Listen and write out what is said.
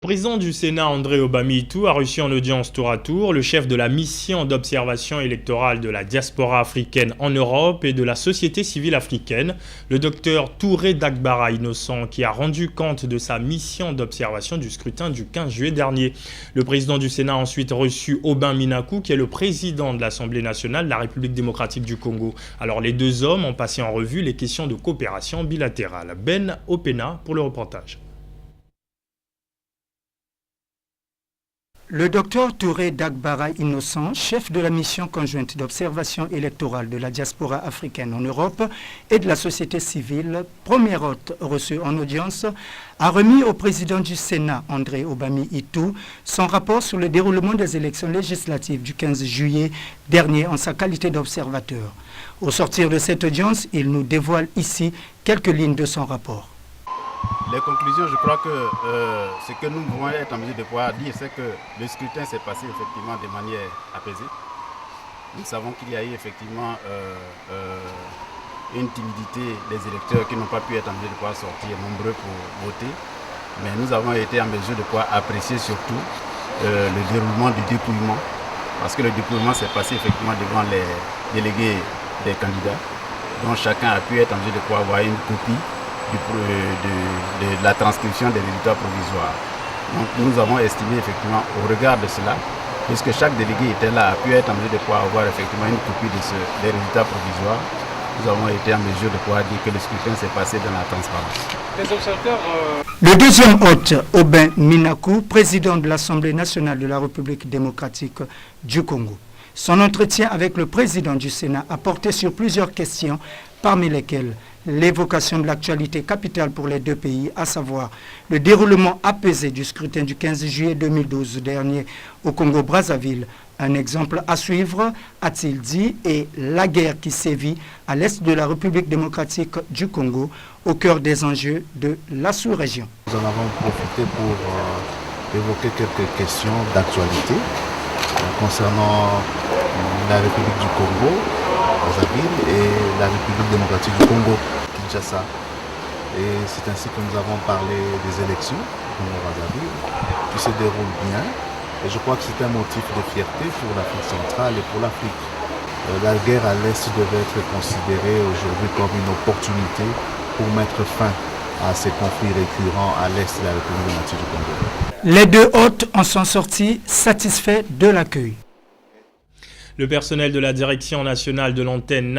Le président du Sénat, André Obami-Itou, a reçu en audience tour à tour le chef de la mission d'observation électorale de la diaspora africaine en Europe et de la société civile africaine, le docteur Touré Dagbara Innocent, qui a rendu compte de sa mission d'observation du scrutin du 15 juillet dernier. Le président du Sénat a ensuite reçu Aubin Minakou, qui est le président de l'Assemblée nationale de la République démocratique du Congo. Alors les deux hommes ont passé en revue les questions de coopération bilatérale. Ben Opena pour le reportage. Le docteur Touré Dagbara Innocent, chef de la mission conjointe d'observation électorale de la diaspora africaine en Europe et de la société civile, premier hôte reçu en audience, a remis au président du Sénat, André Obami-Itou, son rapport sur le déroulement des élections législatives du 15 juillet dernier en sa qualité d'observateur. Au sortir de cette audience, il nous dévoile ici quelques lignes de son rapport. Les conclusions, je crois que ce que nous pouvons être en mesure de pouvoir dire, c'est que le scrutin s'est passé effectivement de manière apaisée. Nous savons qu'il y a eu effectivement une timidité des électeurs qui n'ont pas pu être en mesure de pouvoir sortir nombreux pour voter. Mais nous avons été en mesure de pouvoir apprécier surtout le déroulement du dépouillement. Parce que le dépouillement s'est passé effectivement devant les délégués des candidats, dont chacun a pu être en mesure de pouvoir avoir une copie de la transcription des résultats provisoires. Donc nous avons estimé effectivement au regard de cela, puisque chaque délégué était là, a pu être en mesure de pouvoir avoir effectivement une copie des résultats provisoires, nous avons été en mesure de pouvoir dire que le scrutin s'est passé dans la transparence. Les observateurs, Le deuxième hôte, Aubin Minakou, président de l'Assemblée nationale de la République démocratique du Congo. Son entretien avec le président du Sénat a porté sur plusieurs questions, parmi lesquelles l'évocation de l'actualité capitale pour les deux pays, à savoir le déroulement apaisé du scrutin du 15 juillet 2012 dernier au Congo-Brazzaville, un exemple à suivre, a-t-il dit, et la guerre qui sévit à l'est de la République démocratique du Congo, au cœur des enjeux de la sous-région. Nous en avons profité pour évoquer quelques questions d'actualité concernant la République du Congo, Brazzaville, et la République démocratique du Congo, Kinshasa. Et c'est ainsi que nous avons parlé des élections au Congo-Brazzaville, qui se déroulent bien. Et je crois que c'est un motif de fierté pour l'Afrique centrale et pour l'Afrique. La guerre à l'Est devait être considérée aujourd'hui comme une opportunité pour mettre fin à ces conflits récurrents à l'Est de la République démocratique du Congo. Les deux hôtes en sont sortis satisfaits de l'accueil. Le personnel de la direction nationale de l'antenne